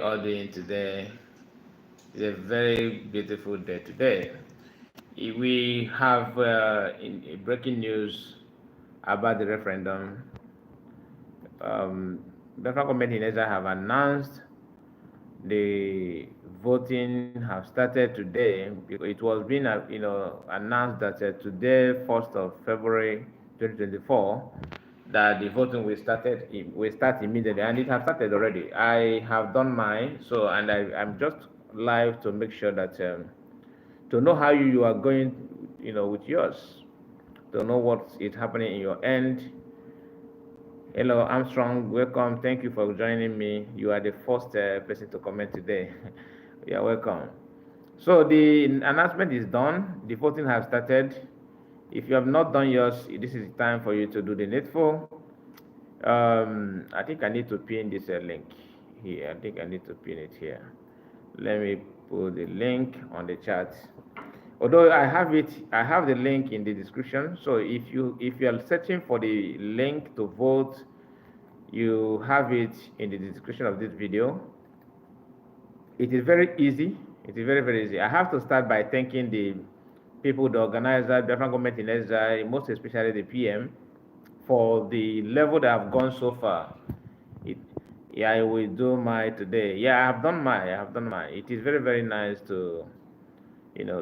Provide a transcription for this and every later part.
All doing today? It's a very beautiful day today. We have breaking news about the referendum. Biafran government in Nigeria have announced the voting have started today. It was being announced that today, 1st of February 2024, that the voting will start immediately, and it has started already. I have done mine, so and I'm just live to make sure that to know how you are going, with yours, to know what is happening in your end. Hello, Armstrong. Welcome. Thank you for joining me. You are the first person to comment today. You are welcome. So the announcement is done. The voting has started. If you have not done yours, this is the time for you to do the needful. I think I need to pin this link here. I think I need to pin it here. Let me put the link on the chat. Although I have the link in the description. So if you are searching for the link to vote, you have it in the description of this video. It is very easy. It is very, very easy. I have to start by thanking the people, the organizer, the Biafran government in Israel, most especially the PM, for the level that I've gone so far. Yeah, I will do my today. Yeah, I have done my. I have done my. It is very, very nice to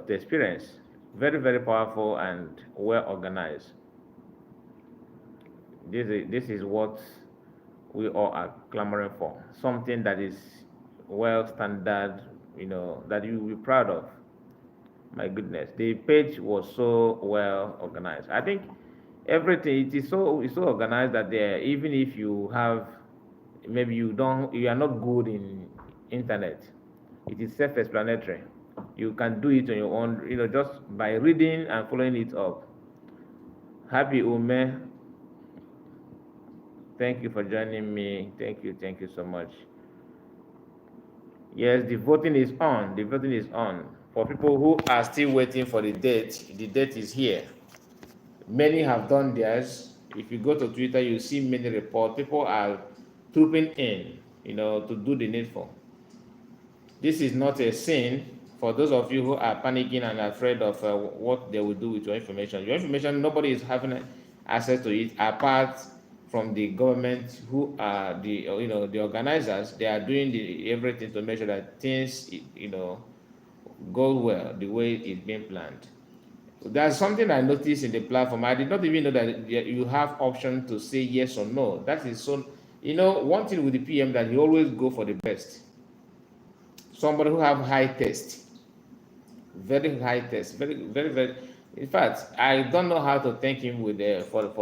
experience. Very, very powerful and well organized. This is what we all are clamoring for. Something that is well standard, that you will be proud of. My goodness, the page was so well organized. I think everything it's so organized that there, even if you have maybe you are not good in internet, it is self-explanatory. You can do it on your own, just by reading and following it up. Happy Ume, thank you for joining me. Thank you so much. Yes, the voting is on. The voting is on. For people who are still waiting for the date is here. Many have done theirs. If you go to Twitter, you see many reports. People are trooping in, to do the needful. This is not a sin for those of you who are panicking and afraid of what they will do with your information. Your information, nobody is having access to it apart from the government, who are the organizers. They are doing everything to make sure that things go well the way it's being planned. There's something I noticed in the platform. I did not even know that you have option to say yes or no. That is so. One thing with the PM that he always go for the best. Somebody who have high taste, very high taste, very, very, very. In fact, I don't know how to thank him for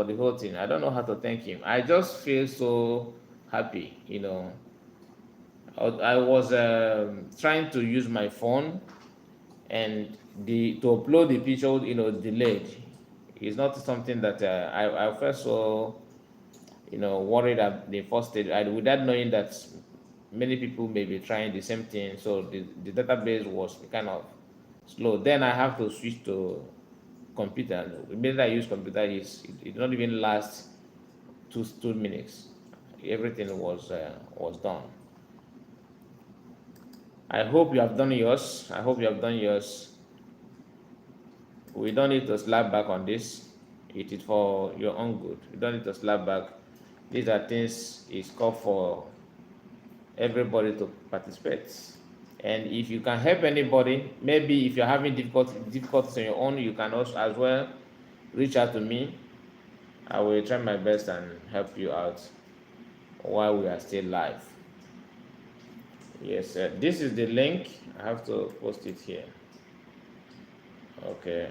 the whole thing. I don't know how to thank him. I just feel so happy. I was trying to use my phone, and to upload the picture, delayed. It's not something that I felt so worried at the first stage, without knowing that many people may be trying the same thing. So the database was kind of slow. Then I have to switch to computer. Immediately I use computer, it did not even last 2 minutes. Everything was done. I hope you have done yours. I hope you have done yours. We don't need to slap back on this. It is for your own good. You don't need to slap back. These are things it's called for everybody to participate. And if you can help anybody, maybe if you're having difficulties on your own, you can also as well reach out to me. I will try my best and help you out while we are still live. Yes, this is the link. I have to post it here. Okay,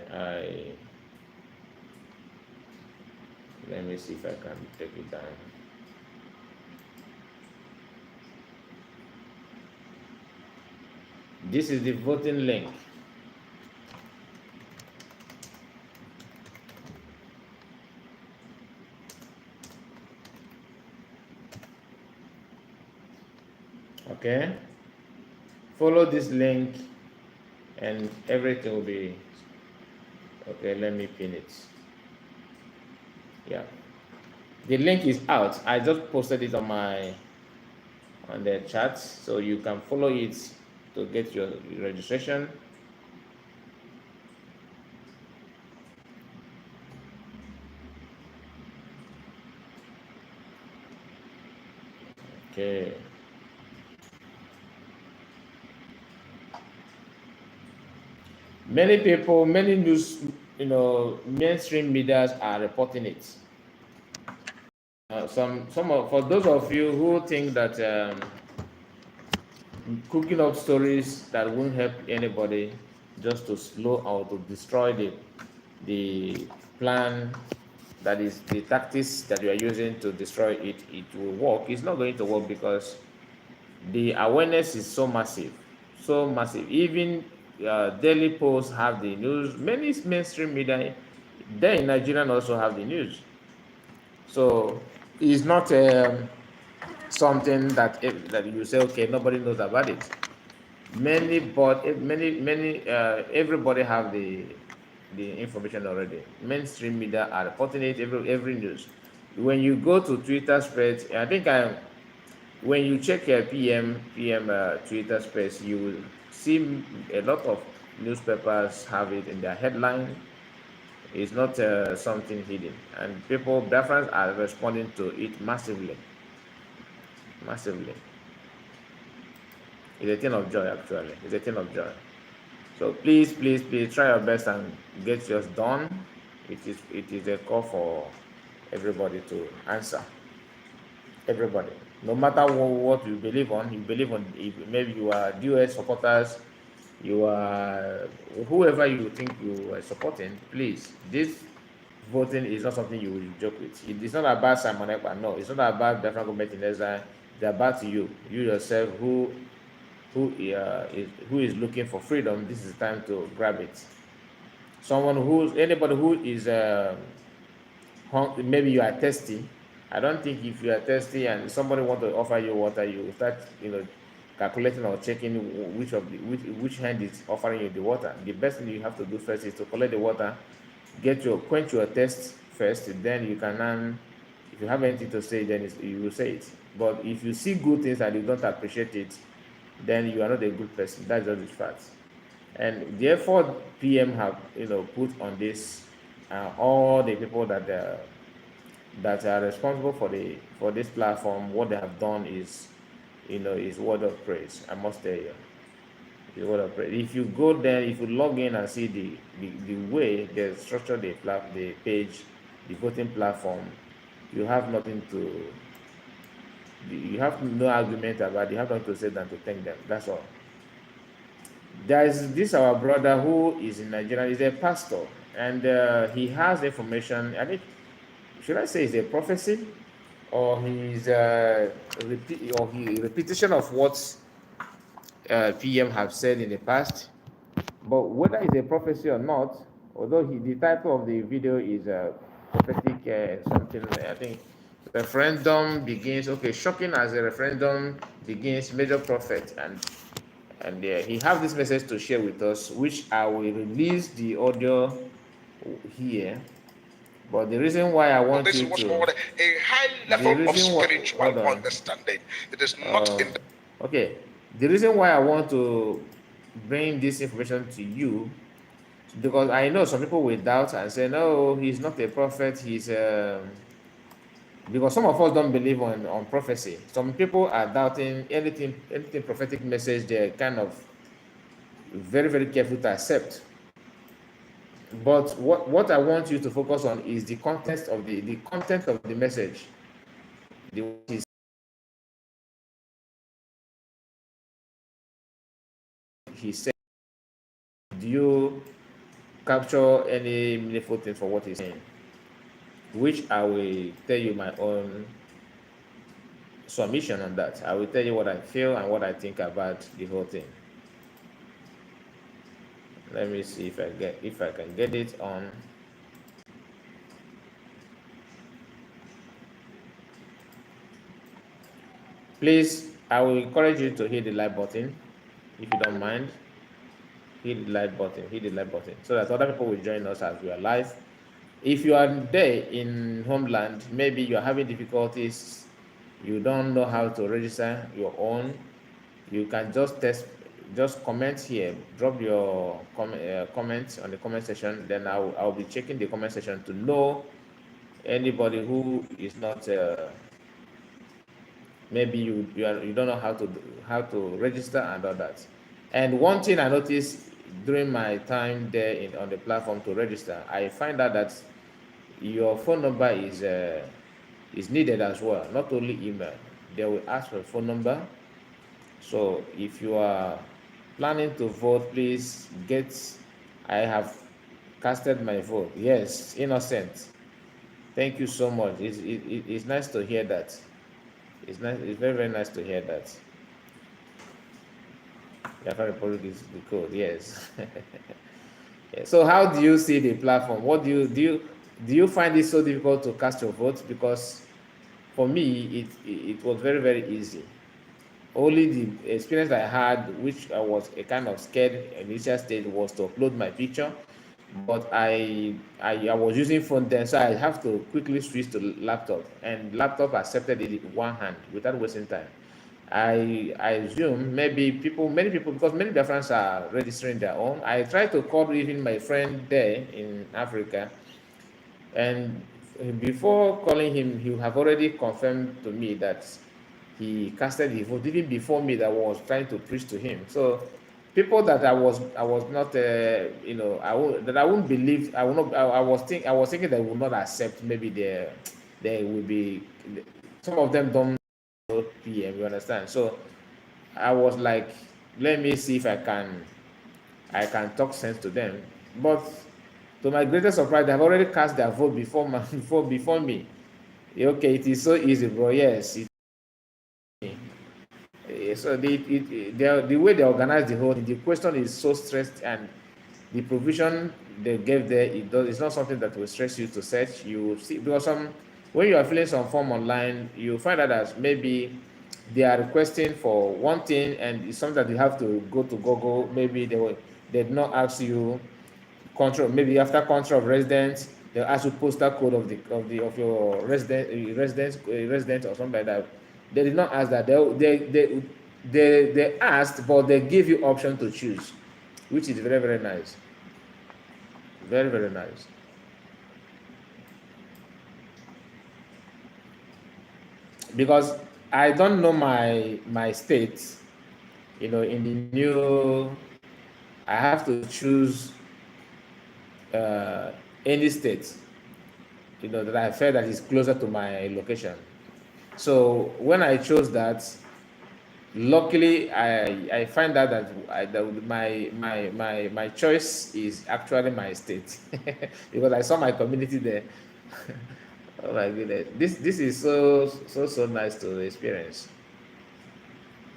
let me see if I can take it down. This is the voting link. Okay, follow this link and everything will be okay. Let me pin it. Yeah, the link is out. I just posted it on on the chat, so you can follow it to get your registration. Okay. Many people, many news, mainstream medias are reporting it. For those of you who think that cooking up stories that won't help anybody, just to slow or to destroy the plan, that is the tactics that you are using to destroy it, it will work. It's not going to work because the awareness is so massive, so massive. Even daily posts have the news. Many mainstream media there in Nigeria also have the news. So it's not something that that you say, okay, nobody knows about it. Everybody have the information already. Mainstream media are reporting it, every news. When you go to Twitter spreads, I think when you check your PM Twitter space, you will see a lot of newspapers have it in their headline. It's not something hidden, and Biafrans are responding to it massively, massively. It's a thing of joy, actually. It's a thing of joy. So please, please, please try your best and get yours done. It is a call for everybody to answer. Everybody, no matter what you believe on, if maybe you are US supporters, you are whoever you think you are supporting, please, this voting is not something you will joke with. It's not about Simon Ekpa, no, it's not about Biafran government in exile. It's about you yourself, who is looking for freedom. This is the time to grab it. Anybody who is maybe you are thirsty. I don't think if you are thirsty and somebody want to offer you water, you start calculating or checking which hand is offering you the water. The best thing you have to do first is to collect the water, quench your thirst first. Then you can, if you have anything to say, then you will say it. But if you see good things and you don't appreciate it, then you are not a good person. That's just the fact. And therefore, PM have put on this all the people that are responsible for this platform. What they have done is word of praise. I must tell you, it's word of praise. If you go there, if you log in and see the way they structure the page, the voting platform, you have nothing to. You have no argument about it. You have nothing to say than to thank them. That's all. There is this our brother who is in Nigeria. He's a pastor, and he has information. I think, should I say, it's a prophecy, or he's repetition of what PM have said in the past. But whether it's a prophecy or not, although the title of the video is prophetic something, I think, referendum begins. Okay, shocking as a referendum begins, major prophet, and he have this message to share with us, which I will release the audio here. But the reason why I want this you was to called a high level of spiritual understanding. It is not in the okay. The reason why I want to bring this information to you, because I know some people will doubt and say, no, he's not a prophet. He's because some of us don't believe on prophecy. Some people are doubting anything prophetic message. They're kind of very, very careful to accept. But what I want you to focus on is the context of the content of the message. He said, do you capture any meaningful thing for what he's saying? Which I will tell you my own submission on that. I will tell you what I feel and what I think about the whole thing. Let me see if I can get it on. Please, I will encourage you to hit the like button if you don't mind. Hit the like button, so that other people will join us as we are live. If you are there in homeland, maybe you are having difficulties, you don't know how to register your own, you can just comment here, drop your comments on the comment section. Then I'll be checking the comment section to know anybody who is not maybe you don't know how to register and all that. And one thing I noticed during my time there on the platform to register, I find out that your phone number is needed as well, not only email. They will ask for a phone number. So if you are planning to vote, please I have casted my vote. Yes, innocent. Thank you so much. It's nice to hear that. It's nice. It's very, very nice to hear that. Biafra Republic is the code. Yes. So how do you see the platform? What do you find it so difficult to cast your vote? Because for me, it was very, very easy. Only the experience I had, which I was a kind of scared initial stage, was to upload my picture. But I was using phone then, so I have to quickly switch to laptop, and laptop accepted it in one hand without wasting time. I assume many people, because many Biafrans are registering their own. I tried to call even my friend there in Africa, and before calling him, he have already confirmed to me that he casted his vote even before me that was trying to preach to him. So people that I was not that I wouldn't believe, I would not I was thinking they would not accept. Maybe they will be, some of them don't know PM, you understand. So I was like, let me see if I can talk sense to them. But to my greatest surprise, they have already cast their vote before me. Okay, it is so easy, bro. Yes. So the way they organize the whole thing, the question is so stressed, and the provision they gave there, it's not something that will stress you to search. You see, because when you are filling some form online, you find out that maybe they are requesting for one thing, and it's something that you have to go to Google. Maybe they did not ask you control. Maybe after control of residence, they'll ask you postal code of your resident or something like that. They did not ask that. They asked, but they give you option to choose, which is very, very nice. Very, very nice. Because I don't know my state, in the new, I have to choose any state, that I felt that is closer to my location. So when I chose that, luckily I find out that my choice is actually my state because I saw my community there. Oh my goodness, this is so nice to experience.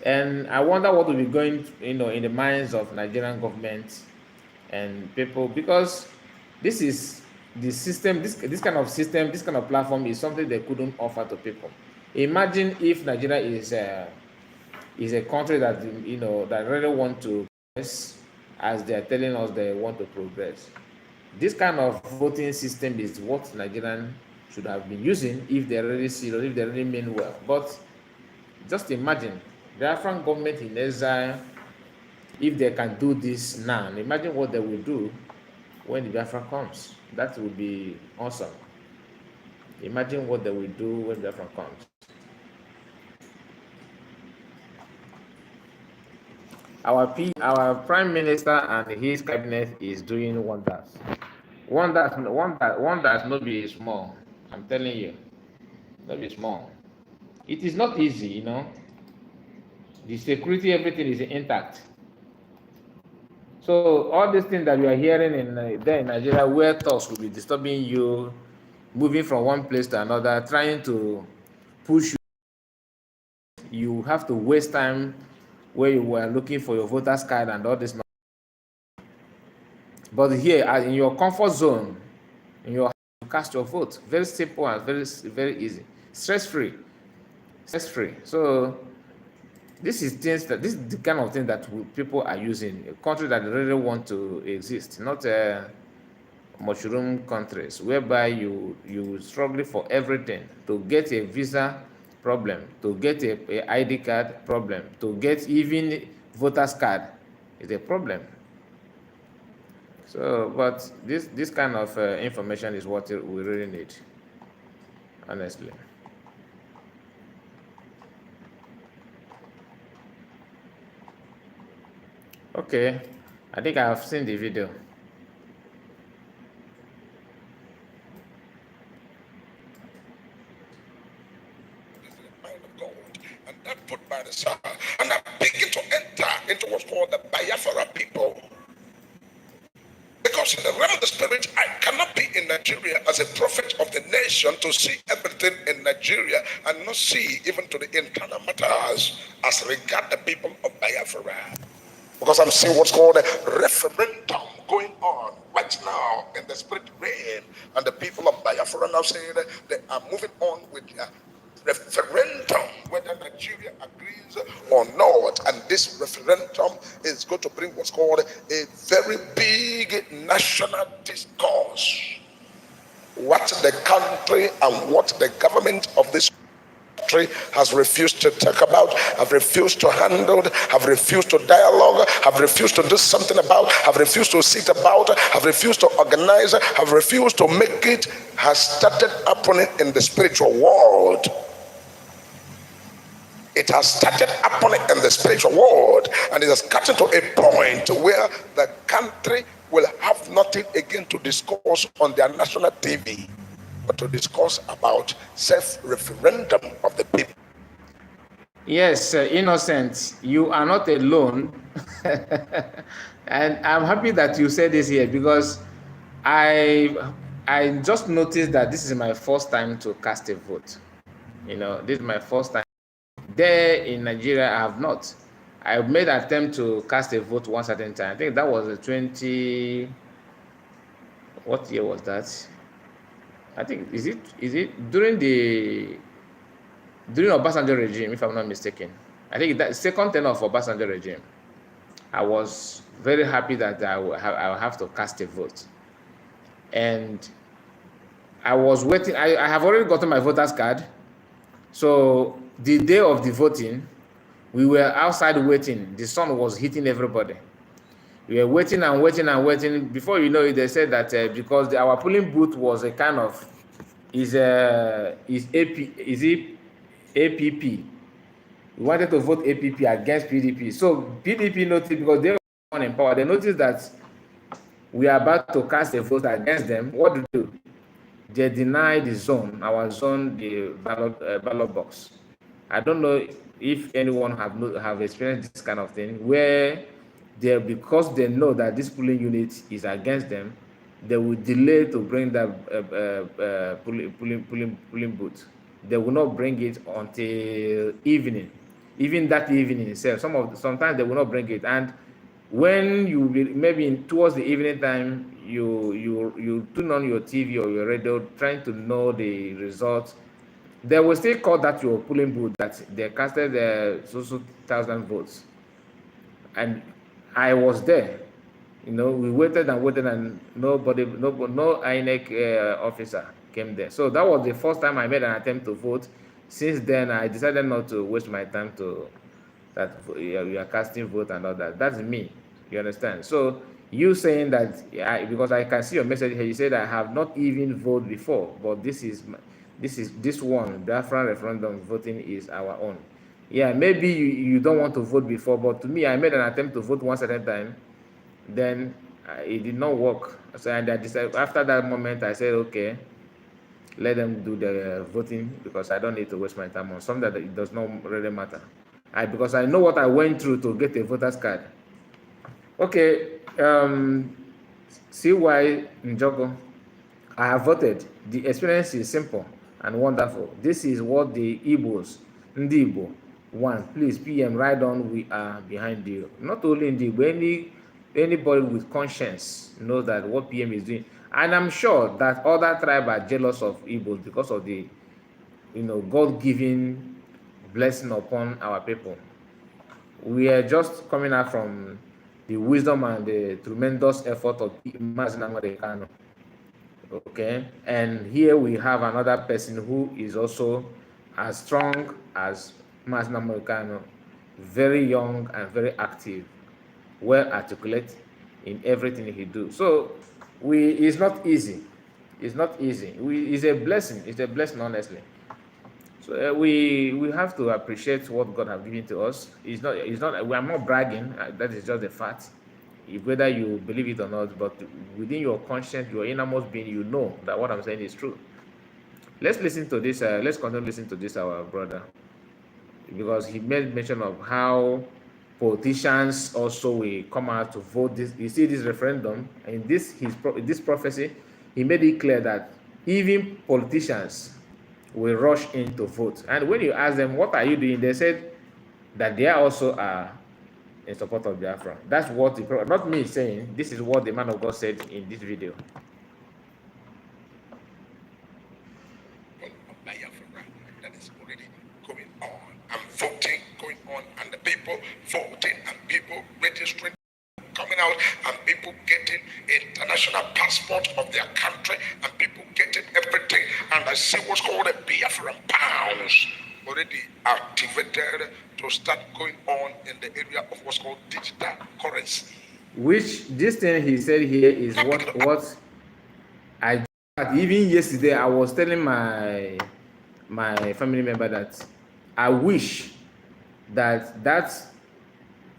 And I wonder what will be going, in the minds of Nigerian government and people, because this is the system, this kind of system, this kind of platform is something they couldn't offer to people. Imagine if Nigeria is a country that that really want to progress, as they are telling us they want to progress. This kind of voting system is what Nigerians should have been using if they really serious, if they really mean well. But just imagine the Biafran government in exile, if they can do this now, imagine what they will do when the Biafra comes. That would be awesome. Imagine what they will do when Biafra comes. Our prime minister and his cabinet is doing wonders. Wonders not be small. I'm telling you, not be small. It is not easy, The security, everything is intact. So all these things that you are hearing there in Nigeria, where talks will be disturbing you, moving from one place to another, trying to push you have to waste time where you were looking for your voter's card and all this. But here, in your comfort zone, you cast your vote. Very simple and very, very easy, stress-free. So this is the kind of thing that people are using. A country that really want to exist, not mushroom countries whereby you struggling for everything to get a visa, problem. To get a ID card, problem. To get even voter's card is a problem. So, but this kind of information is what we really need, honestly. Okay, I think I have seen the video. And that put by the side, and I begin to enter into what's called the Biafra people. Because in the realm of the spirit, I cannot be in Nigeria as a prophet of the nation to see everything in Nigeria and not see even to the internal matters as regard the people of Biafra. Because I'm seeing what's called a referendum going on right now in the spirit realm, and the people of Biafra now saying that they are moving on with referendum, whether Nigeria agrees or not. And this referendum is going to bring what's called a very big national discourse. What the country and what the government of this country has refused to talk about, have refused to handle, have refused to dialogue, have refused to do something about, have refused to sit about, have refused to organize, have refused to make it, has started happening in the spiritual world. It has started happening in the spiritual world, and it has gotten to a point where the country will have nothing again to discuss on their national TV, but to discuss about self-referendum of the people. Yes, Innocent, you are not alone. And I'm happy that you said this here, because I just noticed that this is my first time to cast a vote. This is my first time. There in Nigeria, I have not. I made an attempt to cast a vote one certain time. I think that was what year was that? I think, is it during Obasanjo regime, if I'm not mistaken. I think that second tenure of Obasanjo regime. I was very happy that I will have to cast a vote. And I was waiting. I have already gotten my voter's card. So the day of the voting, we were outside waiting. The sun was hitting everybody. We were waiting and waiting and waiting. Before you know it, they said that because our polling booth was a kind of is APP. We wanted to vote APP against PDP. So PDP noticed, because they were in power, they noticed that we are about to cast a vote against them. What do they do? They deny the zone, our zone, the ballot box. I don't know if anyone have experienced this kind of thing, where because they know that this polling unit is against them, they will delay to bring that polling booth. They will not bring it until evening. Even that evening itself, sometimes they will not bring it. And when you maybe towards the evening time, you turn on your TV or your radio trying to know the results, they will still call that your polling booth that they casted so 1,000 votes. And I was there. We waited and waited, and no INEC officer came there. So that was the first time I made an attempt to vote. Since then, I decided not to waste my time to that you are casting vote and all that. That's me. You understand? So you saying that, because I can see your message here. You said I have not even voted before, but this one, the Biafran referendum voting is our own. Yeah, maybe you don't want to vote before, but to me, I made an attempt to vote once at a time. Then it did not work. So I decided, after that moment, I said, okay, let them do the voting, because I don't need to waste my time on something that it does not really matter. Because I know what I went through to get a voter's card. Okay, CY Njogo, I have voted. The experience is simple and wonderful. This is what the Igbos, Ndi Igbo, want. Please, PM, right on, we are behind you. Not only Ndi Igbo, anybody with conscience knows that what PM is doing. And I'm sure that other tribes are jealous of Igbos because of the, God-given blessing upon our people. We are just coming out from the wisdom and the tremendous effort of Mazen Kano. Okay, and here we have another person who is also as strong as Mas Namoikano, very young and very active, well articulate in everything he do. So it's not easy. It's not easy. It's a blessing. It's a blessing, honestly. So we have to appreciate what God has given to us. It's not. We are not bragging. That is just a fact. If whether you believe it or not, but within your conscience, your innermost being, you know that what I'm saying is true. Let's listen to this. Let's continue listening to this, our brother, because he made mention of how politicians also will come out to vote this. You see this referendum and this prophecy, he made it clear that even politicians will rush in to vote. And when you ask them, what are you doing? They said that they also are in support of Biafra. That's what not me saying. This is what the man of God said in this video. Biafra that is already going on and voting going on, and the people voting and people registering, coming out, and people getting international passport of their country, and people getting everything. And I see what's called a Biafran pounds already activated to start going on in the area of what's called digital currency. Which this thing he said here is what I even yesterday I was telling my family member that I wish that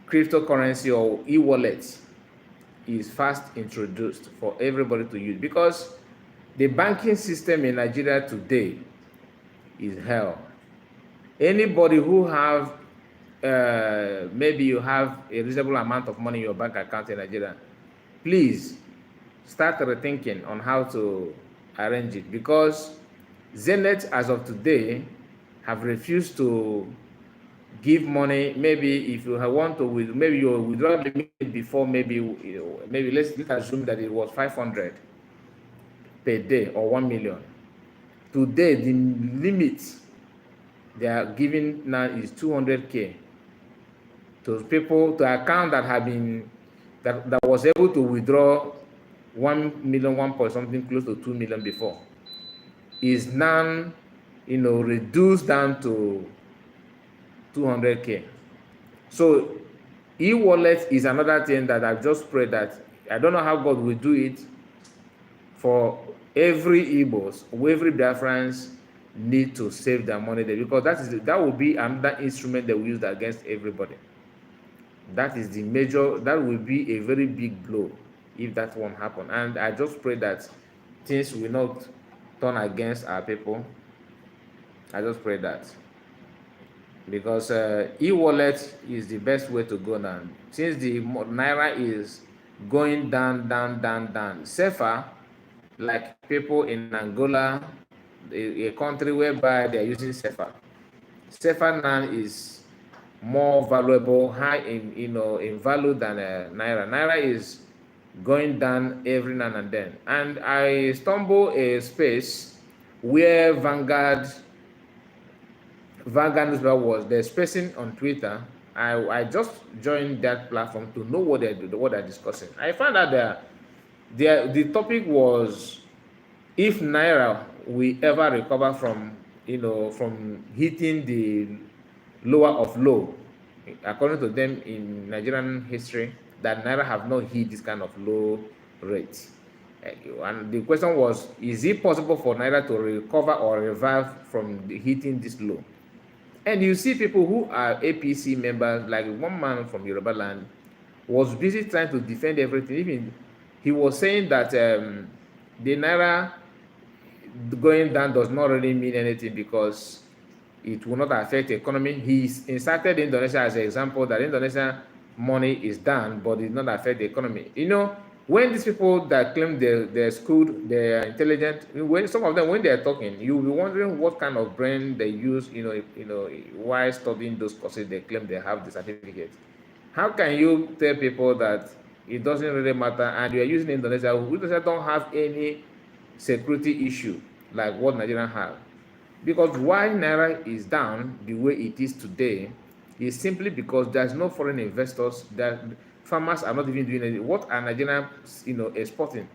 cryptocurrency or e-wallet is fast introduced for everybody to use, because the banking system in Nigeria today is hell. Anybody who have maybe you have a reasonable amount of money in your bank account in Nigeria, please start rethinking on how to arrange it, because Zenith as of today have refused to give money. Maybe if you want to maybe your withdrawal limit before, maybe let's assume that it was 500 per day or 1 million. Today the limit they are giving now is 200k to people, to account that have been that was able to withdraw 1 million, 1 point something, close to 2 million before, is now reduced down to 200k. So e-wallet is another thing that I've just prayed that I don't know how God will do it for every Igbos, every Biafrans need to save their money there, because that will be another instrument that we use against everybody. That is the major, that will be a very big blow if that won't happen. And I just pray that things will not turn against our people. I just pray that, because e-wallet is the best way to go now. Since the naira is going down, safer, like people in Angola, a country whereby they are using safer. Safer now is more valuable, high in value than naira. Naira is going down every now and then. And I stumble a space where Vanguard newspaper was. There's person on Twitter. I just joined that platform to know what they're discussing. I found out that the topic was if naira will ever recover from hitting the lower of low. According to them, in Nigerian history, that naira have not hit this kind of low rate. And the question was, is it possible for naira to recover or revive from hitting this low? And you see people who are APC members, like one man from Yoruba land was busy trying to defend everything. Even he was saying that the naira going down does not really mean anything because it will not affect the economy. He inserted Indonesia as an example, that Indonesia money is down, but it not affect the economy. When these people that claim they're schooled, they're intelligent, when some of them, when they're talking, you'll be wondering what kind of brain they use, while studying those courses they claim they have the certificate. How can you tell people that it doesn't really matter and you're using Indonesia, who don't have any security issue like what Nigeria have? Because why naira is down the way it is today is simply because there's no foreign investors, that farmers are not even doing anything. What are Nigerians exporting?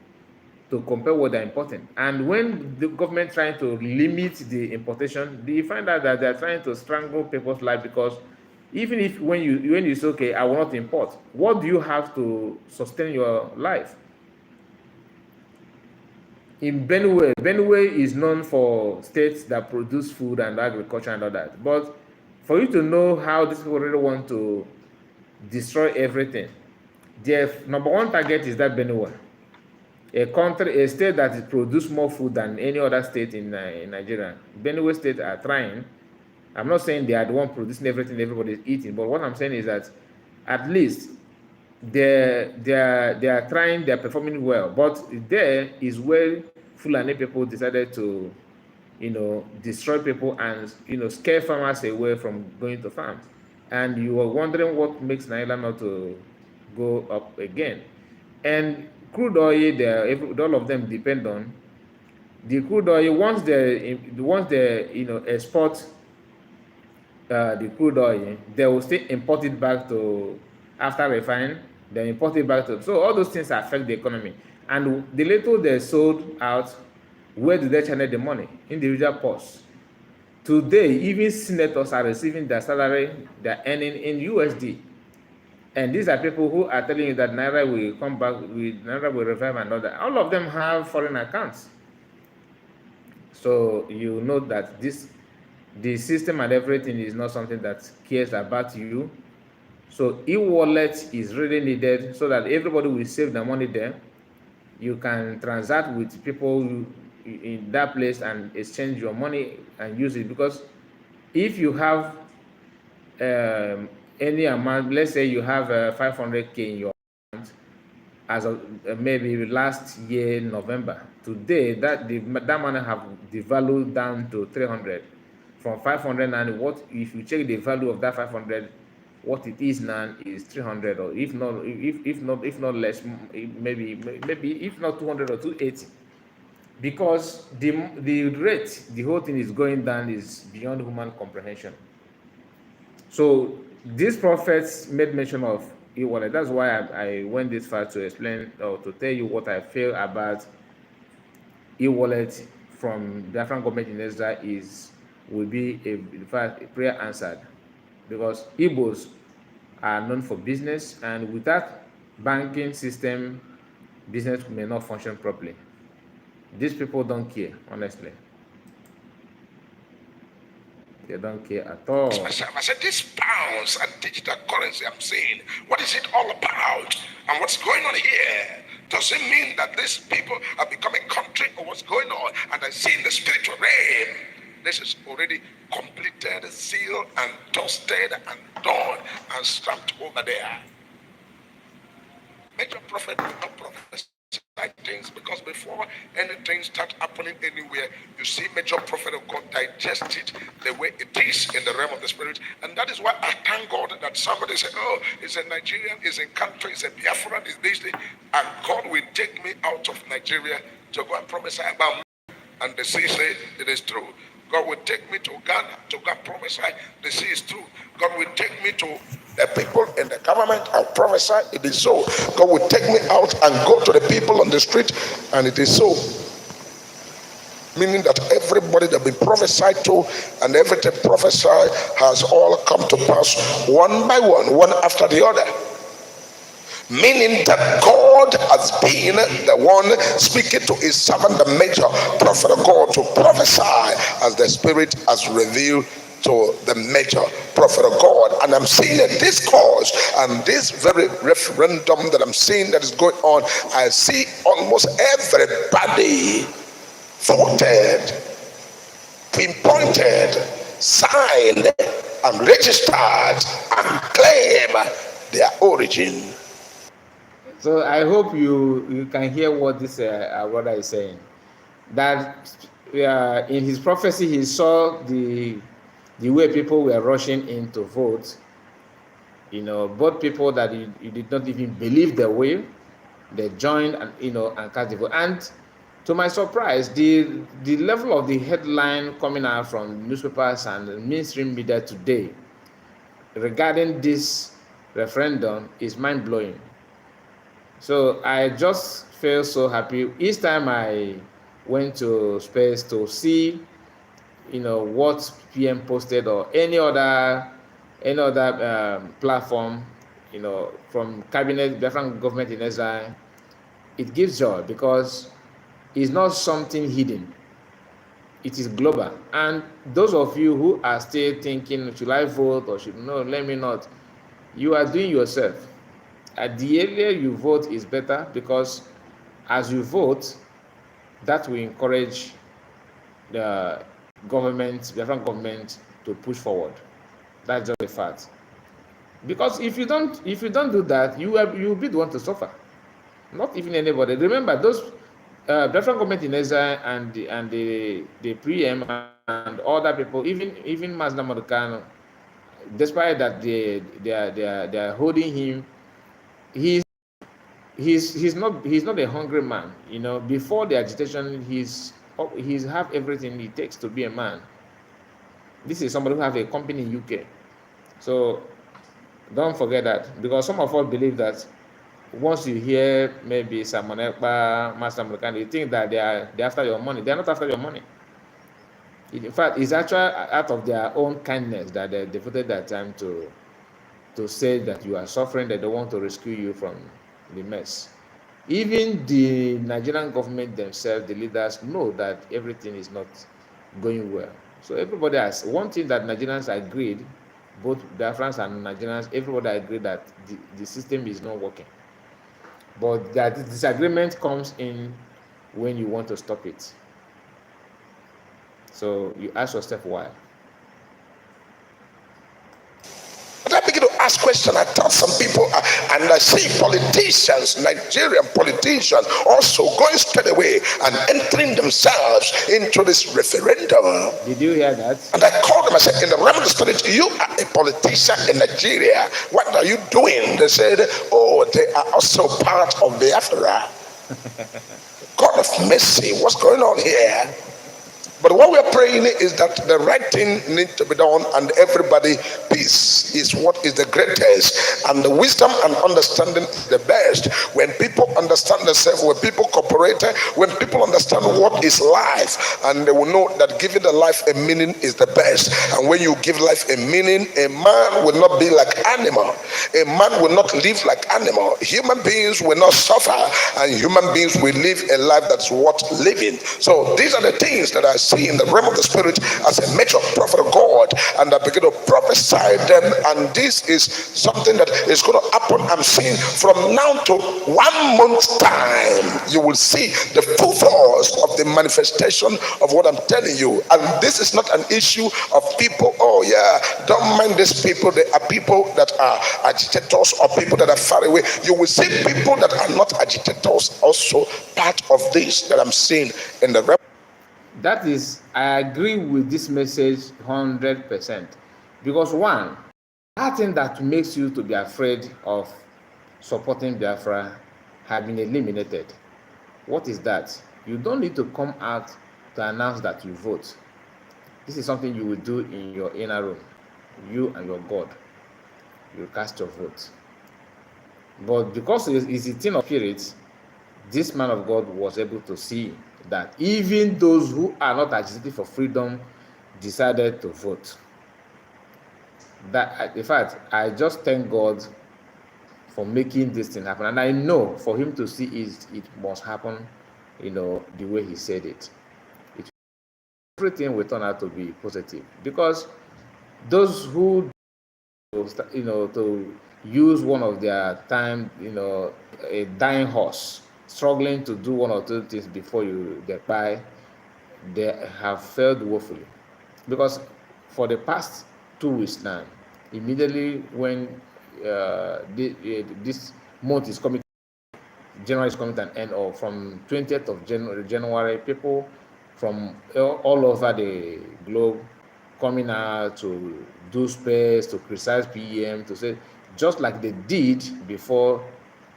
to compare what they're importing. And when the government trying to limit the importation, you find out that they're trying to strangle people's life, because even if when you say, okay, I will not import, what do you have to sustain your life? In Benue is known for states that produce food and agriculture and all that. But for you to know how these people really want to destroy everything, their number one target is that Benue, a state that is produce more food than any other state in Nigeria. Benue State are trying. I'm not saying they are the one producing everything everybody is eating, but what I'm saying is that at least they are trying, they're performing well. But there is where Fulani people decided to, destroy people and, scare farmers away from going to farm. And you are wondering what makes Nigeria not to go up again. And crude oil, all of them depend on the crude oil. Once they export the crude oil, they will still import it back to, after refining, they import it back to. So all those things affect the economy. And the little they sold out, where do they channel the money? Individual posts. Today, even senators are receiving their salary, they're earning in USD. And these are people who are telling you that Naira will come back, Naira will revive and all that. All of them have foreign accounts. So you know that the system and everything is not something that cares about you. So e-wallet is really needed so that everybody will save their money there. You can transact with people in that place and exchange your money and use it. Because if you have any amount, let's say you have 500K in your account as of maybe last year November, today that money have devalued down to 300 from 500. And what if you check the value of that 500, what it is now is 300, or if not less, maybe if not 200 or 280, because the rate the whole thing is going down is beyond human comprehension. So these prophets made mention of e-wallet. That's why I went this far to explain or to tell you what I feel about e-wallet from Biafran government in Ezra will be in fact a prayer answered, because Igbos are known for business, and without banking system, business may not function properly. These people don't care, honestly. They don't care at all. Myself, I said, these pounds and digital currency I'm seeing, what is it all about? And what's going on here? Does it mean that these people are becoming country, or what's going on? And I see in the spiritual realm, this is already completed, sealed, and dusted, and done, and stamped over there. Major prophet will not prophesy things, because before anything starts happening anywhere, you see major prophet of God digest it the way it is in the realm of the spirit. And that is why I thank God that somebody said, oh, he's a Nigerian, he's in country, he's a Biafran, he's this, and God will take me out of Nigeria to go and prophesy about me. And the sea said it is true. God will take me to Ghana to go and prophesy. The sea is true. God will take me to the people in the government and prophesy. It is so. God will take me out and go to the people on the street, and it is so. Meaning that everybody that been prophesied to and everything prophesied has all come to pass one by one after the other. Meaning that God has been the one speaking to his servant, the major prophet of God, to prophesy as the Spirit has revealed to the major prophet of God. And I'm seeing a discourse, and this very referendum that I'm seeing that is going on, I see almost everybody voted, pinpointed, signed, and registered, and claim their origin. So I hope you can hear what this our brother is saying. That in his prophecy, he saw the way people were rushing in to vote. Both people that you did not even believe their way, they joined and and cast the vote. And to my surprise, the level of the headline coming out from newspapers and mainstream media today regarding this referendum is mind-blowing. So I just feel so happy each time I went to space to see, what PM posted or any other platform, from cabinet, Biafran government in exile. It gives joy because it's not something hidden. It is global. And those of you who are still thinking, should I vote or should no, let me not, you are doing yourself. The earlier you vote is better, because as you vote, that will encourage the different government to push forward. That's just a fact. Because if you don't do that, you'll be the one to suffer, not even anybody. Remember those different government in exile and the PM and other people, even Mazda Madukano, despite that they are holding him, he's he's not a hungry man. Before the agitation, he's have everything it takes to be a man. This is somebody who have a company in UK. So don't forget that, because some of us believe that once you hear maybe Simon Ekpa, Master Mulkan, you think that they're after your money. They're not after your money. In fact, it's actually out of their own kindness that they devoted that time to say that you are suffering, that they want to rescue you from the mess. Even the Nigerian government themselves, the leaders, know that everything is not going well. So everybody has one thing that Nigerians agreed, both Biafrans and Nigerians, everybody agreed that the system is not working. But that disagreement comes in when you want to stop it. So you ask yourself why. I begin to ask questions. I tell some people, and I see politicians, Nigerian politicians, also going straight away and entering themselves into this referendum. Did you hear that? And I called them. I said, in the realm of the spirit, you are a politician in Nigeria. What are you doing? They said, oh, they are also part of Biafra. God of mercy, what's going on here? But what we're praying is that the right thing needs to be done, and everybody peace is what is the greatest, and the wisdom and understanding is the best. When people understand themselves, when people cooperate, when people understand what is life, and they will know that giving the life a meaning is the best. And when you give life a meaning, a man will not be like animal. A man will not live like animal. Human beings will not suffer, and human beings will live a life that's worth living. So these are the things that I see in the realm of the spirit as a major prophet of God, and I begin to prophesy them, and this is something that is going to happen. I'm seeing from now to 1 month's time, you will see the full force of the manifestation of what I'm telling you. And this is not an issue of people, oh yeah, don't mind these people. They are people that are agitators or people that are far away. You will see people that are not agitators also part of this that I'm seeing in the realm. That is, I agree with this message 100%. Because one, that thing that makes you to be afraid of supporting Biafra have been eliminated. What is that? You don't need to come out to announce that you vote. This is something you will do in your inner room. You and your God. You cast your vote. But because it's a thing of spirit, this man of God was able to see that even those who are not agitating for freedom decided to vote. That, in fact, I just thank God for making this thing happen, and I know for him to see it must happen, the way he said it. Everything will turn out to be positive, because those who, to use one of their time, a dying horse, struggling to do one or two things before you get by, they have failed woefully. Because for the past 2 weeks now, immediately when this month is coming, January is coming to an end, or from 20th of January, people from all over the globe coming out to do space, to criticize PM, to say, just like they did before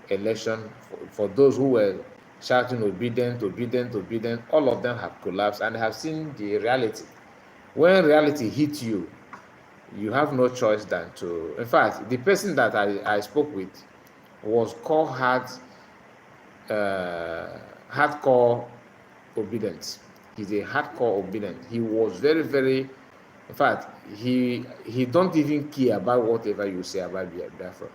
election, for those who were shouting obedient, obedient, obedient, all of them have collapsed and have seen the reality. When reality hits you, you have no choice than to, in fact, the person that I spoke with was cold-hearted, hardcore obedient. He's a hardcore obedient. He was very, very, in fact, he don't even care about whatever you say about Biafra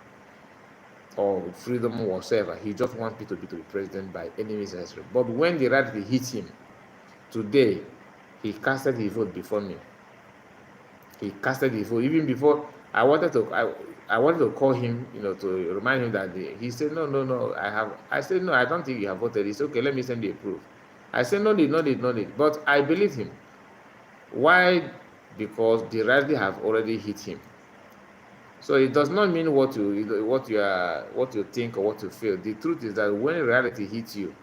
or freedom or whatsoever. He just wants Peter to be president by any means necessary. But when the reality hit him, today, he casted his vote before me. He casted his vote even before I wanted to call him, to remind him that he said no. I said no, I don't think you have voted. He said okay, let me send you a proof. I said no need. But I believe him. Why? Because the reality have already hit him. So it does not mean what you think or what you feel. The truth is that when reality hits you,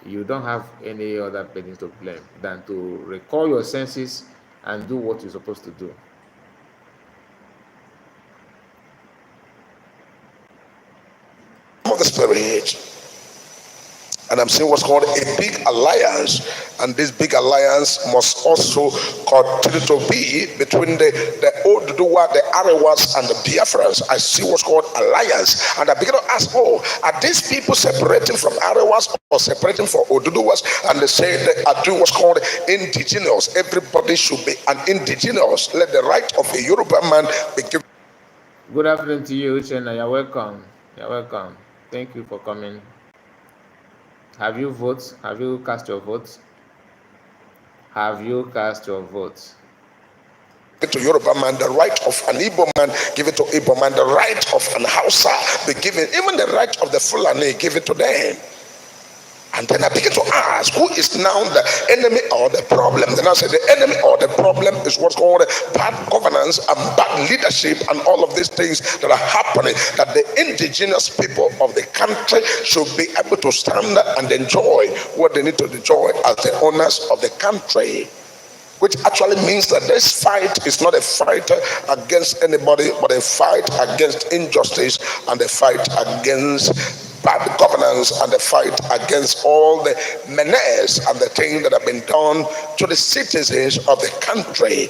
you don't have any other person to blame than to recall your senses and do what you're supposed to do. Of the Spirit. And I'm seeing what's called a big alliance, and this big alliance must also continue to be between the Oduduwa, the Arewas, and the Biafrans. I see what's called alliance, and I begin to ask, are these people separating from Arewas or separating from Oduduwas? And they say they are doing what's called indigenous. Everybody should be an indigenous. Let the right of a Yoruba man be given. Good afternoon to you, Uchenna. You're welcome. Thank you for coming. Have you voted? Have you cast your votes? Have you cast your votes? To Yoruba man, the right of an Igbo man, give it to Igbo man. The right of an Hausa be given. Even the right of the Fulani, give it to them. And then I begin to ask, who is now the enemy or the problem? Then I say the enemy or the problem is what's called bad governance and bad leadership and all of these things that are happening, that the indigenous people of the country should be able to stand and enjoy what they need to enjoy as the owners of the country. Which actually means that this fight is not a fight against anybody, but a fight against injustice and a fight against bad governance and the fight against all the menace and the things that have been done to the citizens of the country.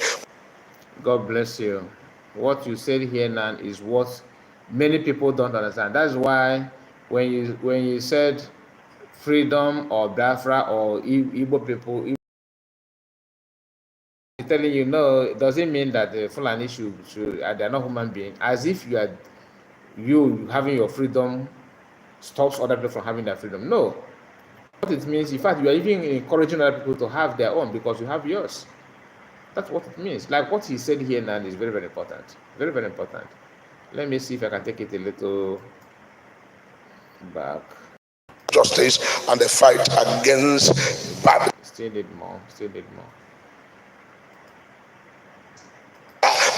God bless you. What you said here now is what many people don't understand. That's why when you said freedom or Biafra or Igbo people, telling you no, it doesn't mean that the Fulani should they're not human beings. As if you having your freedom stops other people from having their freedom. No. What it means, in fact, you are even encouraging other people to have their own because you have yours. That's what it means. Like what he said here now is very, very important. Very, very important. Let me see if I can take it a little back. Justice and the fight against bad. Still need more.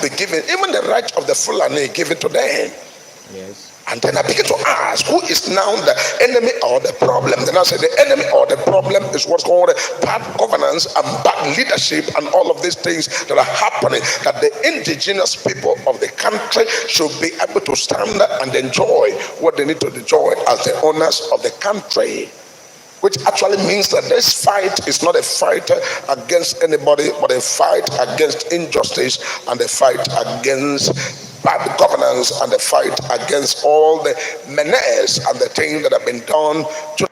Be given, even the right of the Fulani given to them. Yes. And then I begin to ask, who is now the enemy or the problem? Then I say the enemy or the problem is what's called bad governance and bad leadership and all of these things that are happening, that the indigenous people of the country should be able to stand and enjoy what they need to enjoy as the owners of the country. Which actually means that this fight is not a fight against anybody, but a fight against injustice and a fight against bad governance and the fight against all the menace and the things that have been done to.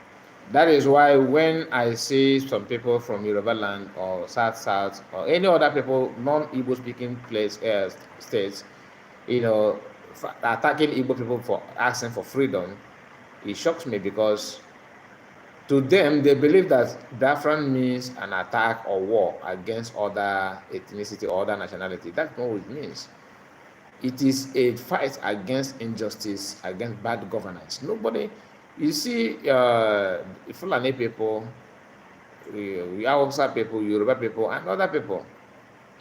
That is why when I see some people from Yoruba land or South or any other people, non-Igbo speaking states, attacking Igbo people for asking for freedom, it shocks me because to them, they believe that Biafran means an attack or war against other ethnicity or other nationality. That's not what it means. It is a fight against injustice, against bad governance. Nobody, you see, Fulani people, Hausa people, Yoruba people, and other people,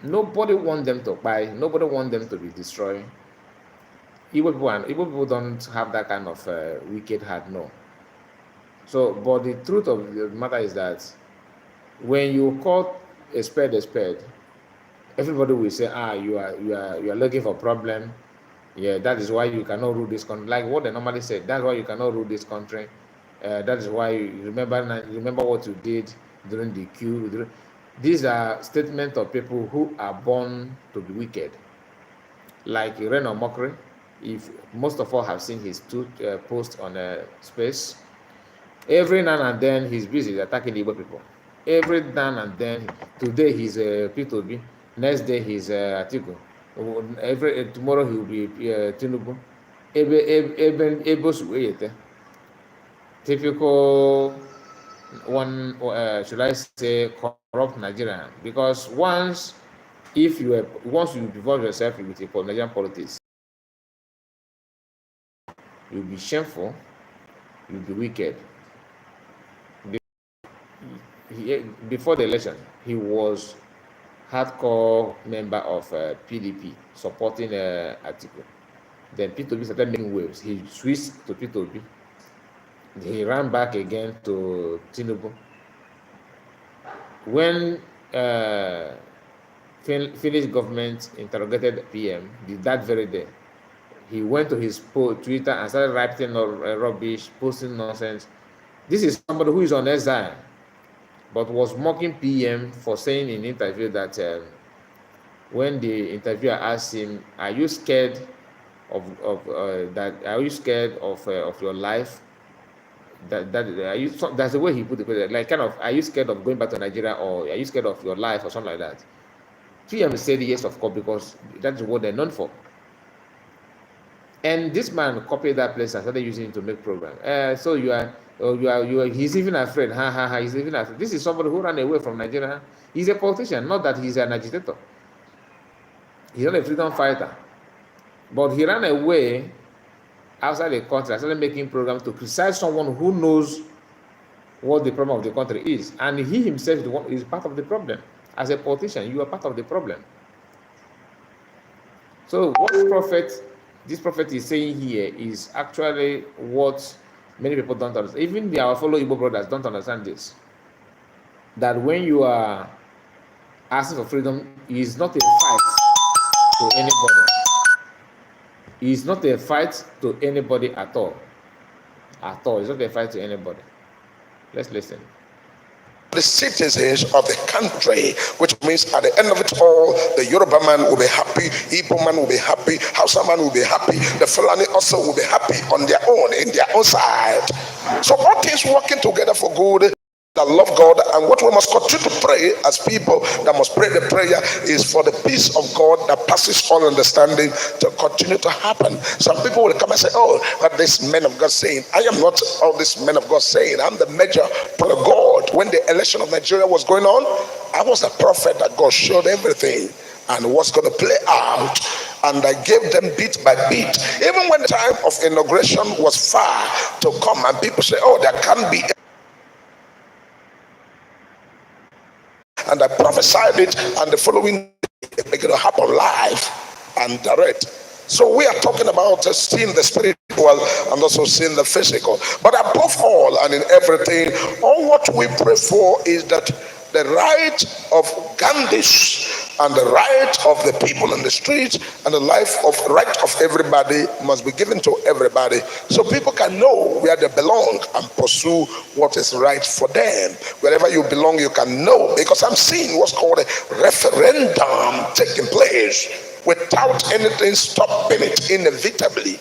nobody wants them to buy, nobody wants them to be destroyed. Igbo people don't have that kind of wicked heart, no. So, but the truth of the matter is that when you call a spade, everybody will say, you are looking for problem. Yeah, that is why you cannot rule this country. Like what they normally say, that's why you cannot rule this country. That is why you remember what you did during the queue. These are statements of people who are born to be wicked. Like Reno Mokri, if most of us have seen his two posts on Space, Every now and then he's busy attacking the Igbo people. Every now and then, today he's P2B, next day he's Atiku. Tomorrow he will be Tinubu. Typical one, should I say, corrupt Nigerian? Because once you involve yourself with the Nigerian politics, you'll be shameful, you'll be wicked. Before the election, he was hardcore member of PDP supporting Atiku. Then P2B started making waves. He switched to P2B. He ran back again to Tinubu. When Finnish government interrogated PM that very day, he went to his Twitter and started writing rubbish, posting nonsense. This is somebody who is on exile, but was mocking PM for saying in an interview that when the interviewer asked him, "Are you scared of that? Are you scared of your life?" That's the way he put it. Like kind of, are you scared of going back to Nigeria, or are you scared of your life, or something like that? PM said yes, of course, because that's what they're known for. And this man copied that place and started using it to make programs. So he's even afraid. He's even afraid. This is somebody who ran away from Nigeria. He's a politician, not that he's an agitator. He's not a freedom fighter. But he ran away outside the country and started making programs to criticize someone who knows what the problem of the country is. And he himself is part of the problem. As a politician, you are part of the problem. So what this prophet is saying here is actually what many people don't understand. Even our fellow Igbo brothers don't understand this. That when you are asking for freedom, it is not a fight to anybody. It is not a fight to anybody at all. At all. It's not a fight to anybody. Let's listen. The citizens of the country, which means at the end of it all, the Yoruba man will be happy, Igbo man will be happy, Hausa man will be happy, the Fulani also will be happy on their own, in their own side. So all things working together for good. That love God, and what we must continue to pray as people that must pray the prayer is for the peace of God that passes all understanding to continue to happen. Some people will come and say, "Oh, what this men of God saying?" I am not all this men of God saying. I'm the major prophet of God. When the election of Nigeria was going on, I was a prophet that God showed everything and what's going to play out. And I gave them bit by bit. Even when the time of inauguration was far to come, and people say, "Oh, there can't be." And I prophesied it, and the following day it's going to happen live and direct. So we are talking about seeing the spiritual and also seeing the physical. But above all and in everything, all what we pray for is that the right of Gandhis and the right of the people in the streets and the right of everybody must be given to everybody, so people can know where they belong and pursue what is right for them. Wherever you belong, you can know, because I'm seeing what's called a referendum taking place without anything stopping it inevitably.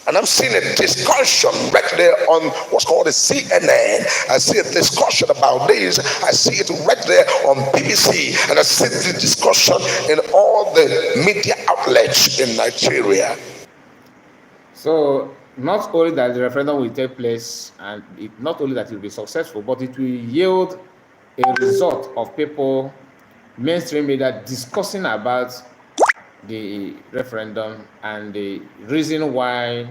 And I'm seeing a discussion right there on what's called the CNN. I see a discussion about this. I see it right there on BBC. And I see the discussion in all the media outlets in Nigeria. So not only that the referendum will take place, and not only that it will be successful, but it will yield a result of people, mainstream media, discussing about the referendum and the reason why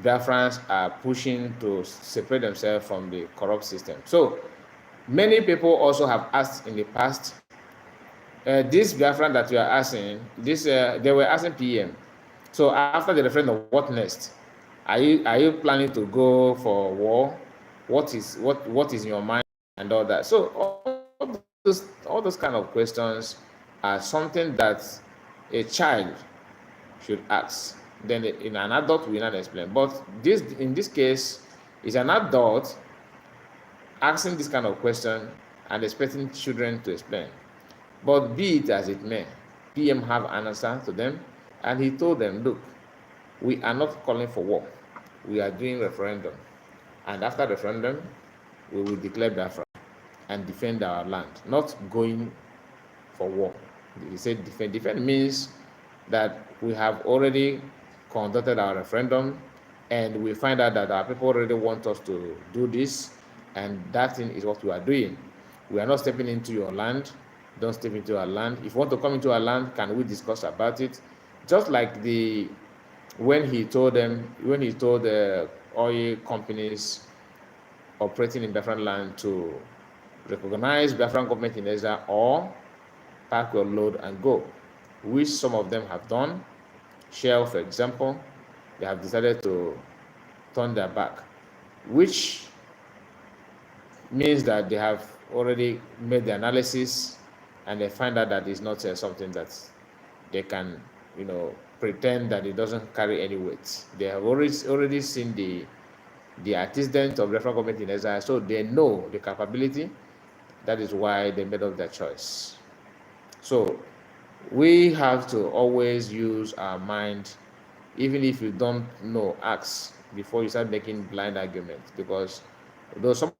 Biafrans are pushing to separate themselves from the corrupt system. So many people also have asked in the past, this Biafran that you are asking, they were asking PM. So after the referendum, what next? Are you planning to go for war? What is in your mind and all that? So all those kind of questions are something that a child should ask. Then in an adult will not explain. But in this case, is an adult asking this kind of question and expecting children to explain. But be it as it may, PM have an answer to them, and he told them, look, we are not calling for war. We are doing referendum. And after referendum, we will declare Biafra and defend our land, not going for war. He said defend. Defend means that we have already conducted our referendum and we find out that our people already want us to do this, and that thing is what we are doing. We are not stepping into your land. Don't step into our land. If you want to come into our land, can we discuss about it? Just like when he told the oil companies operating in Biafran land to recognize Biafran government in Ezra or pack your load and go, which some of them have done. Shell, for example, they have decided to turn their back, which means that they have already made the analysis and they find out that it's not something that they can, pretend that it doesn't carry any weight. They have already seen the antecedent of referendum government in Ezra, so they know the capability. That is why they made up their choice. So we have to always use our mind. Even if you don't know, ask before you start making blind arguments, because though some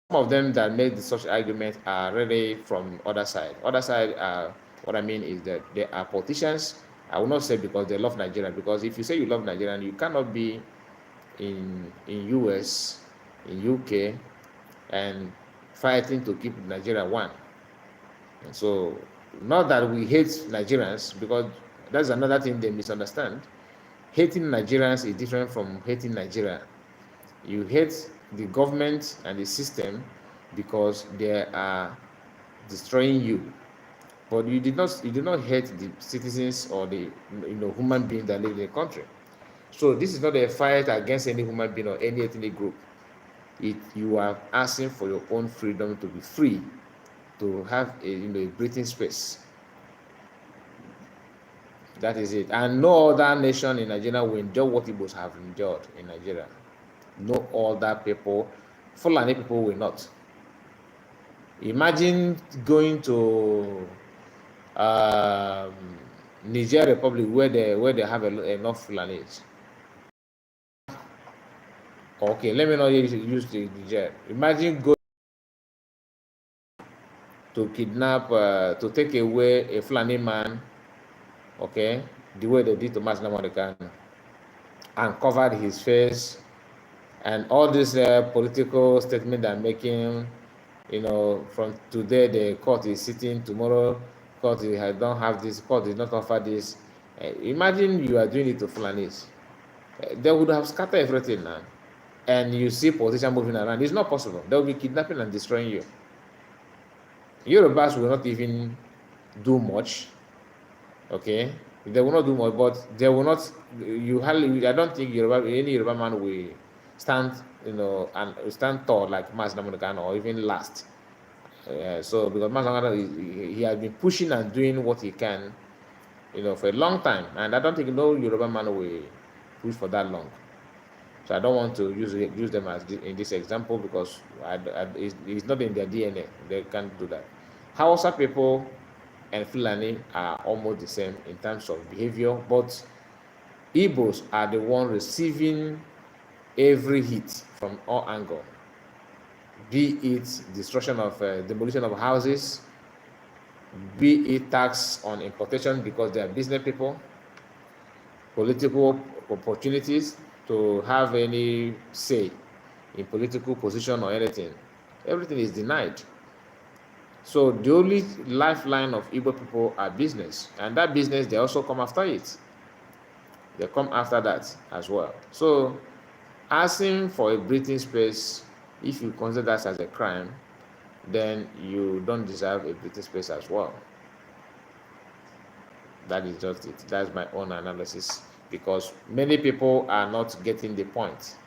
of them that make such arguments are really from other side. Other side are, what I mean is that they are politicians. I will not say because they love Nigeria, because if you say you love Nigeria, you cannot be in US, in UK, and fighting to keep Nigeria one. And so, not that we hate Nigerians, because that's another thing they misunderstand. Hating Nigerians is different from hating Nigeria. You hate the government and the system because they are destroying you, but you did not hate the citizens or the human beings that live in the country. So this is not a fight against any human being or any ethnic group. You are asking for your own freedom to be free, to have a breathing space. That is it. And no other nation in Nigeria will endure what Igbos have endured in Nigeria. No other people, Fulani people will not. Imagine going to Niger Republic where they have enough Fulanis. Okay, let me not use the Niger. Imagine going to kidnap, to take away a Fulani man, okay, the way they did to Mas Namorikan, and covered his face, and all this political statement they're making, from today the court is sitting, tomorrow court don't have this, court did not offer this. Imagine you are doing it to Fulanis. They would have scattered everything now. And you see politicians moving around. It's not possible. They will be kidnapping and destroying you. Yorubas will not even do much. Okay? They will not do much, but they will not. I don't think any Yoruba man will stand, and stand tall like Mas Namunukan or even last. So because Mas Namunukan, he has been pushing and doing what he can, for a long time, and I don't think no Yoruba man will push for that long. So I don't want to use them as in this example, because it's not in their DNA. They can't do that. Hausa people and Fulani are almost the same in terms of behavior, but Igbos are the one receiving every hit from all angles, be it destruction of demolition of houses, be it tax on importation because they are business people, political opportunities to have any say in political position or anything. Everything is denied. So the only lifeline of Igbo people are business, and that business, they also come after it. They come after that as well. So asking for a breathing space, if you consider that as a crime, then you don't deserve a breathing space as well. That is just it. That's my own analysis, because many people are not getting the point.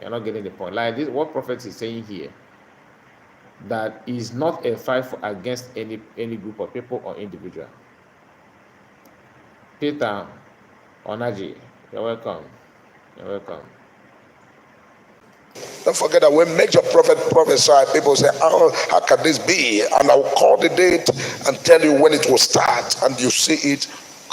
They're not getting the point. Like this, what Prophet is saying here, that is not a fight against any group of people or individual. Peter Onaji, you're welcome. You're welcome. Don't forget that when major prophet prophesied, people say, "Oh, how can this be?" And I'll call the date and tell you when it will start, and you see it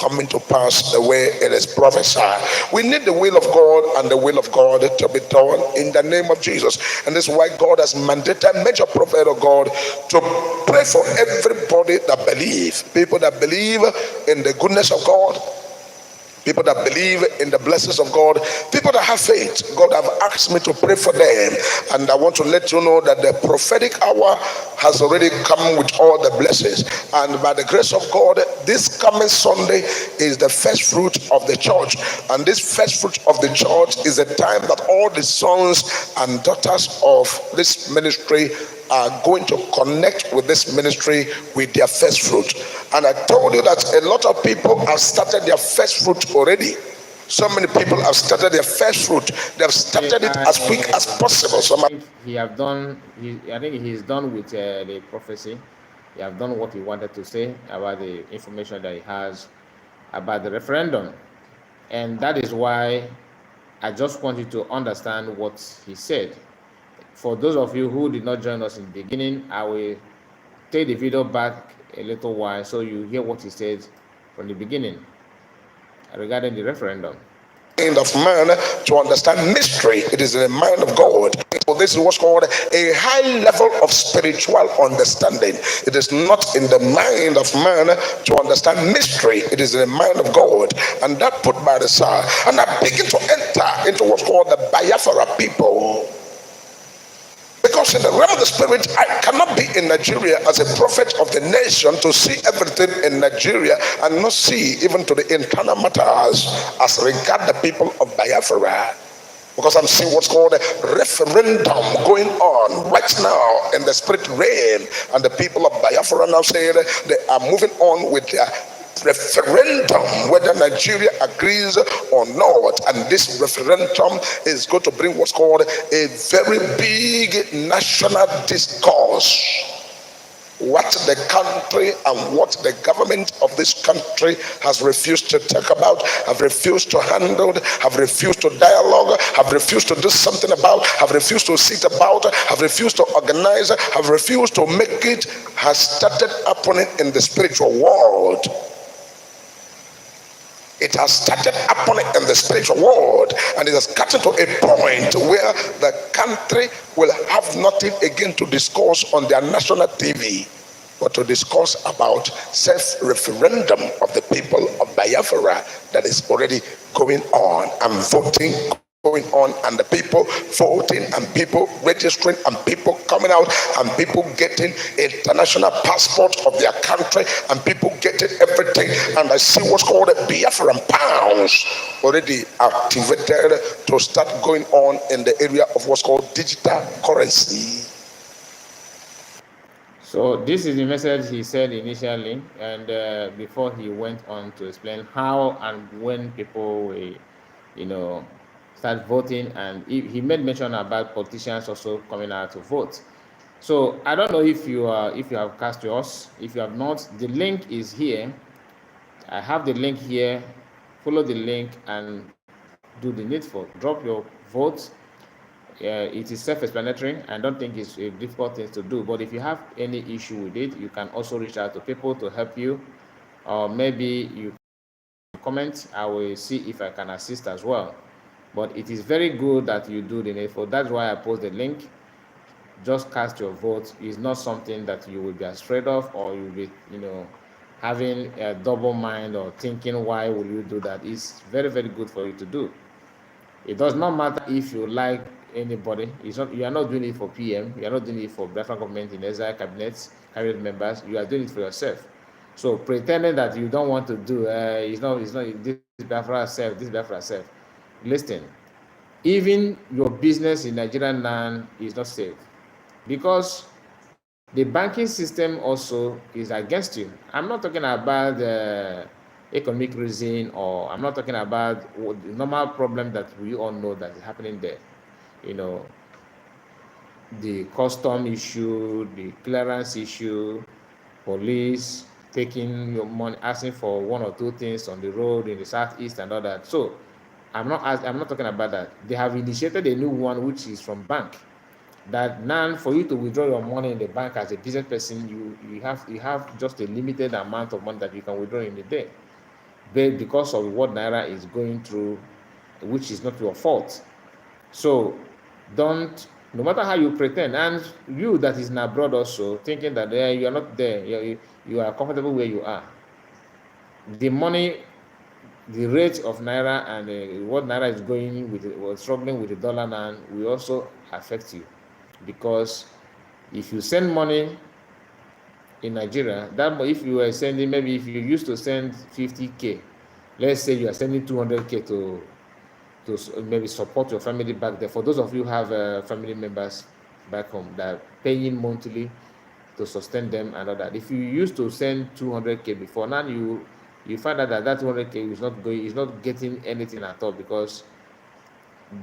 coming to pass the way it is prophesied. We need the will of God and the will of God to be done in the name of Jesus. And this is why God has mandated major prophet of God to pray for everybody that believe, people that believe in the goodness of God, people that believe in the blessings of God, people that have faith. God have asked me to pray for them, and I want to let you know that the prophetic hour has already come with all the blessings, and by the grace of God, this coming Sunday is the first fruit of the church, and this first fruit of the church is a time that all the sons and daughters of this ministry are going to connect with this ministry with their first fruit. And I told you that a lot of people have started their first fruit already. So many people have started their first fruit. They have started it as quick as possible. I think he have done. I think he's done with the prophecy. He have done what he wanted to say about the information that he has about the referendum, and that is why I just want you to understand what he said. For those of you who did not join us in the beginning, I will take the video back a little while so you hear what he said from the beginning regarding the referendum. Mind of man to understand mystery. It is in the mind of God. So this is what's called a high level of spiritual understanding. It is not in the mind of man to understand mystery. It is in the mind of God, and that put by the side. And I begin to enter into what's called the Biafra people. Because in the realm of the spirit, I cannot be in Nigeria as a prophet of the nation to see everything in Nigeria and not see even to the internal matters as regard the people of Biafra. Because I'm seeing what's called a referendum going on right now in the spirit realm, and the people of Biafra now say they are moving on with their referendum, whether Nigeria agrees or not. And this referendum is going to bring what's called a very big national discourse. What the country and what the government of this country has refused to talk about, have refused to handle, have refused to dialogue, have refused to do something about, have refused to sit about, have refused to organize, have refused to make it, has started happening in the spiritual world. It has started happening in the spiritual world, and it has gotten to a point where the country will have nothing again to discuss on their national TV, but to discuss about self-referendum of the people of Biafra that is already going on, and voting going on, and the people voting, and people registering, and people coming out, and people getting international passport of their country, and people getting everything. And I see what's called a Biafran pounds already activated to start going on in the area of what's called digital currency. So this is the message he said initially, and before he went on to explain how and when people will, start voting, and he made mention about politicians also coming out to vote. So I don't know if you have cast yours. If you have not, the link is here. I have the link here. Follow the link and do the needful. Drop your vote. It is self-explanatory. I don't think it's a difficult thing to do. But if you have any issue with it, you can also reach out to people to help you, or maybe you comment. I will see if I can assist as well. But it is very good that you do the needful. That's why I post the link. Just cast your vote. It's not something that you will be afraid of, or you'll be, having a double mind or thinking, why will you do that? It's very, very good for you to do. It does not matter if you like anybody. You are not doing it for PM. You are not doing it for Biafran government in exile, cabinet members. You are doing it for yourself. So pretending that you don't want to do, it's not this Biafra self, this Biafra self. Listen, even your business in Nigeria now is not safe, because the banking system also is against you. I'm not talking about the economic reason, or I'm not talking about the normal problem that we all know that is happening there. The custom issue, the clearance issue, police taking your money, asking for one or two things on the road in the southeast and all that. So I'm not talking about that. They have initiated a new one, which is from bank. That now, for you to withdraw your money in the bank as a business person, you have just a limited amount of money that you can withdraw in a day. because of what Naira is going through, which is not your fault. So don't, no matter how you pretend, and you that is in abroad also thinking that you are not there, you are comfortable where you are. The money, the rate of Naira and what Naira is going with, struggling with the dollar now, will also affect you. Because if you send money in Nigeria, that if you were sending, maybe if you used to send 50K, let's say you are sending 200K to maybe support your family back there. For those of you who have family members back home that are paying monthly to sustain them and all that. If you used to send 200K before, now you find out that 200K is not getting anything at all, because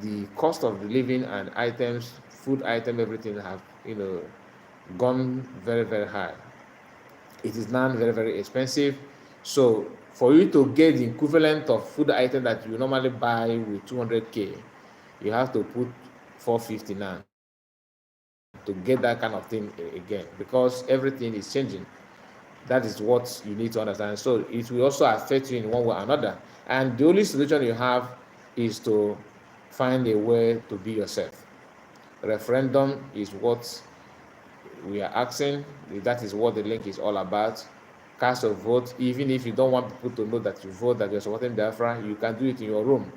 the cost of the living and items, food item, everything have gone very, very high. It is now very, very expensive. So for you to get the equivalent of food item that you normally buy with 200K, you have to put 450 now to get that kind of thing again, because everything is changing. That is what you need to understand. So it will also affect you in one way or another. And the only solution you have is to find a way to be yourself. Referendum is what we are asking. That is what the link is all about. Cast a vote. Even if you don't want people to know that you vote, that you're supporting Biafra, you can do it in your room.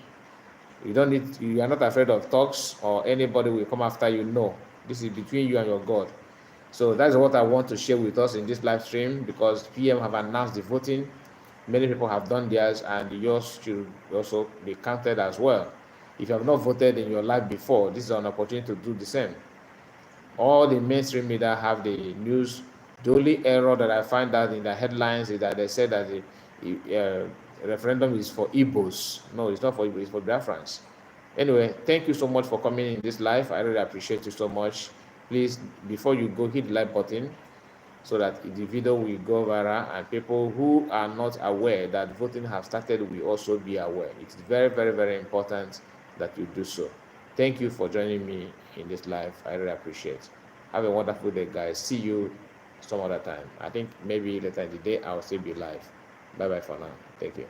You are not afraid of talks or anybody will come after you. No, this is between you and your God. So that's what I want to share with us in this live stream, because PM have announced the voting. Many people have done theirs, and yours should also be counted as well. If you have not voted in your life before, this is an opportunity to do the same. All the mainstream media have the news. The only error that I find out in the headlines is that they say that the referendum is for Igbos. No, it's not for Igbos, it's for Biafrans. Anyway, thank you so much for coming in this live. I really appreciate you so much. Please, before you go, hit the like button so that the video will go viral, and people who are not aware that voting has started will also be aware. It's very, very, very important that you do so. Thank you for joining me in this live. I really appreciate. Have a wonderful day, guys. See you some other time. I think maybe later in the day I'll still be live. Bye bye for now. Thank you.